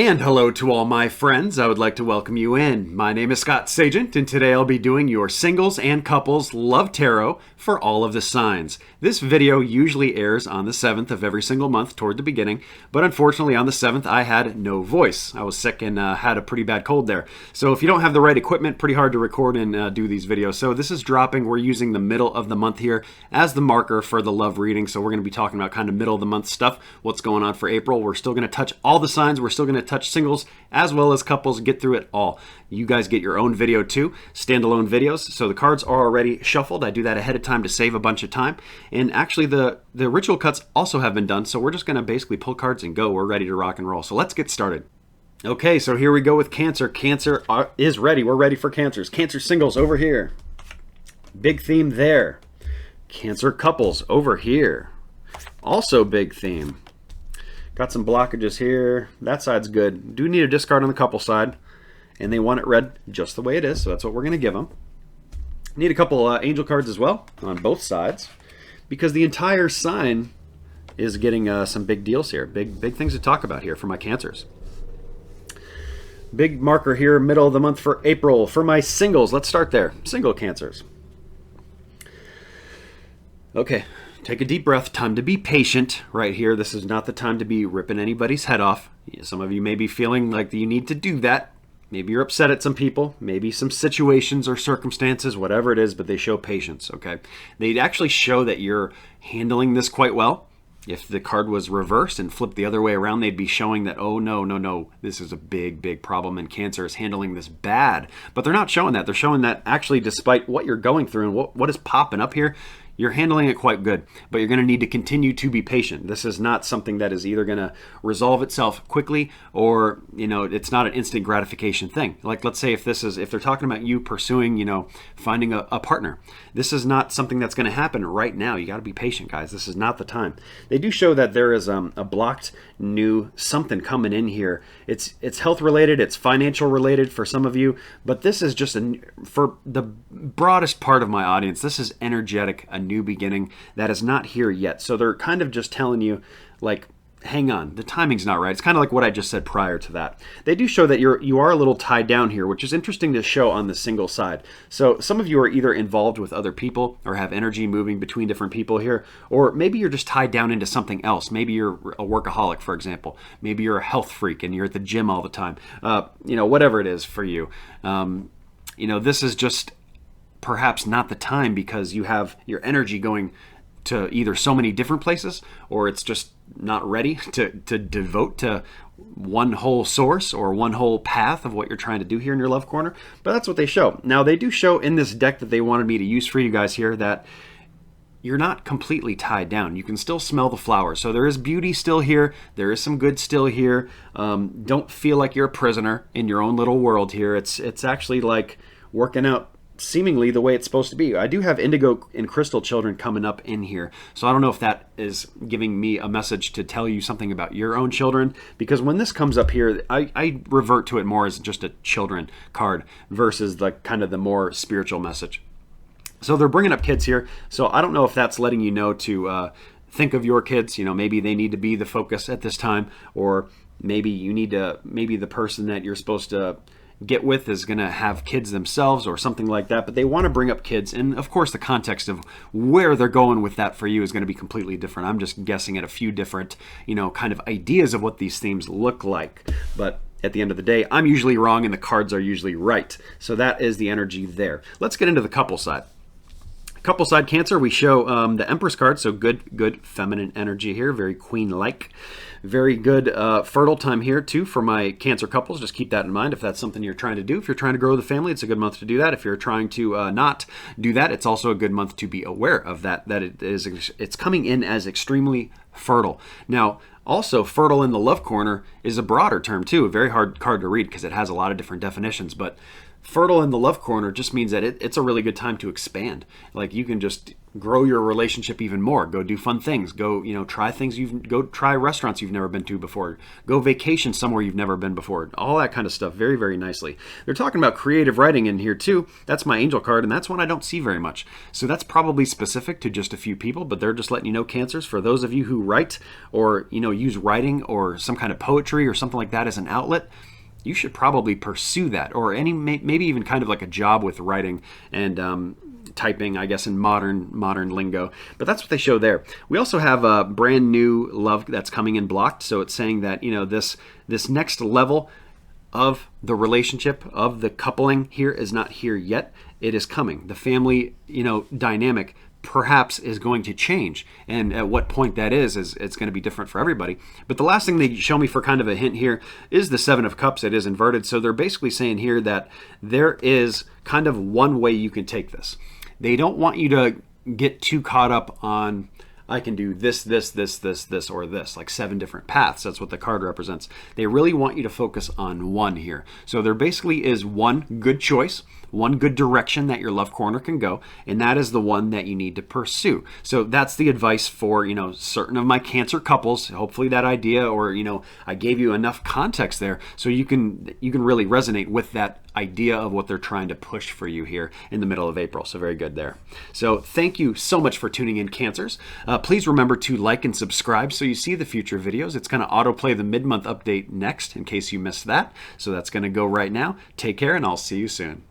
And hello to all my friends. I would like to welcome you in. My name is Scott Sagent, and today I'll be doing your singles and couples love tarot for all of the signs. This video usually airs on the 7th of every single month toward the beginning, but unfortunately on the 7th I had no voice. I was sick and had a pretty bad cold there. So if you don't have the right equipment, pretty hard to record and do these videos. So this is dropping. We're using the middle of the month here as the marker for the love reading. So we're going to be talking about kind of middle of the month stuff, what's going on for April. We're still going to touch all the signs. We're still going to touch singles as well as couples, get through it all. You guys get your own video too, standalone videos. So the cards are already shuffled. I do that ahead of time to save a bunch of time. And actually the ritual cuts also have been done. So we're just going to basically pull cards and go. We're ready to rock and roll. So let's get started. Okay, so here we go with Cancer. Cancer is ready. We're ready for Cancers. Cancer singles over here. Big theme there. Cancer couples over here. Also big theme. Got some blockages here. That side's good. Do need a discard on the couple side. And they want it read just the way it is, so that's what we're going to give them. Need a couple angel cards as well on both sides, because the entire sign is getting some big deals here. Big things to talk about here for my Cancers. Big marker here, middle of the month for April. For my singles, let's start there. Single Cancers. Okay, take a deep breath. Time to be patient right here. This is not the time to be ripping anybody's head off. Some of you may be feeling like you need to do that. Maybe you're upset at some people, maybe some situations or circumstances, whatever it is, but they show patience, okay? They actually show that you're handling this quite well. If the card was reversed and flipped the other way around, they'd be showing that, oh, no, this is a big problem and Cancer is handling this bad. But they're not showing that. They're showing that actually despite what you're going through and what is popping up here, you're handling it quite good, but you're going to need to continue to be patient. This is not something that is either going to resolve itself quickly or, it's not an instant gratification thing. Like, let's say if they're talking about you pursuing, finding a partner, this is not something that's going to happen right now. You got to be patient, guys. This is not the time. They do show that there is a blocked new something coming in here. It's health related, it's financial related for some of you, but this is just for the broadest part of my audience, this is energetic, a new beginning that is not here yet. So they're kind of just telling you, like, hang on, the timing's not right. It's kind of like what I just said prior to that. They do show that you are a little tied down here, which is interesting to show on the single side. So some of you are either involved with other people or have energy moving between different people here, or maybe you're just tied down into something else. Maybe you're a workaholic, for example. Maybe you're a health freak and you're at the gym all the time. Whatever it is for you. This is just perhaps not the time because you have your energy going to either so many different places, or it's just not ready to devote to one whole source or one whole path of what you're trying to do here in your love corner. But that's what they show. Now, they do show in this deck that they wanted me to use for you guys here that you're not completely tied down. You can still smell the flowers. So there is beauty still here. There is some good still here. Don't feel like you're a prisoner in your own little world here. It's actually like working out seemingly the way it's supposed to be. I do have indigo and crystal children coming up in here, so I don't know if that is giving me a message to tell you something about your own children, because when this comes up here, I revert to it more as just a children card versus the kind of the more spiritual message. So they're bringing up kids here, so I don't know if that's letting you know to think of your kids. Maybe they need to be the focus at this time, or maybe the person that you're supposed to get with is going to have kids themselves or something like that, but they want to bring up kids. And of course, the context of where they're going with that for you is going to be completely different. I'm just guessing at a few different, kind of ideas of what these themes look like. But at the end of the day, I'm usually wrong and the cards are usually right. So that is the energy there. Let's get into the couple side. Couple side Cancer, we show the Empress card, so good feminine energy here, very queen-like. Very good fertile time here too for my Cancer couples. Just keep that in mind if that's something you're trying to do. If you're trying to grow the family, it's a good month to do that. If you're trying to not do that, it's also a good month to be aware of that it's coming in as extremely fertile. Now, also, fertile in the love corner is a broader term too, a very hard card to read because it has a lot of different definitions, but Fertile in the love corner just means that it's a really good time to expand. Like you can just grow your relationship even more. Go do fun things. Go, try things go try restaurants you've never been to before. Go vacation somewhere you've never been before. All that kind of stuff very, very nicely. They're talking about creative writing in here too. That's my angel card, and that's one I don't see very much. So that's probably specific to just a few people, but they're just letting you know, Cancers, for those of you who write or, use writing or some kind of poetry or something like that as an outlet, you should probably pursue that, or maybe even kind of like a job with writing and typing, I guess, in modern lingo. But that's what they show there. We also have a brand new love that's coming in blocked. So it's saying that this next level of the relationship, of the coupling here, is not here yet. It is coming. The family dynamic perhaps is going to change, and at what point that is it's going to be different for everybody. But the last thing they show me for kind of a hint here is the Seven of Cups. It is inverted, so they're basically saying here that there is kind of one way you can take this. They don't want you to get too caught up on, I can do this, or this, like 7 different paths. That's what the card represents. They really want you to focus on one here. So there basically is one good choice, one good direction that your love corner can go, and that is the one that you need to pursue. So that's the advice for, certain of my Cancer couples. Hopefully that idea, or, I gave you enough context there so you can really resonate with that idea of what they're trying to push for you here in the middle of April. So very good there. So thank you so much for tuning in, Cancers. Please remember to like and subscribe so you see the future videos. It's going to autoplay the mid-month update next in case you missed that. So that's going to go right now. Take care, and I'll see you soon.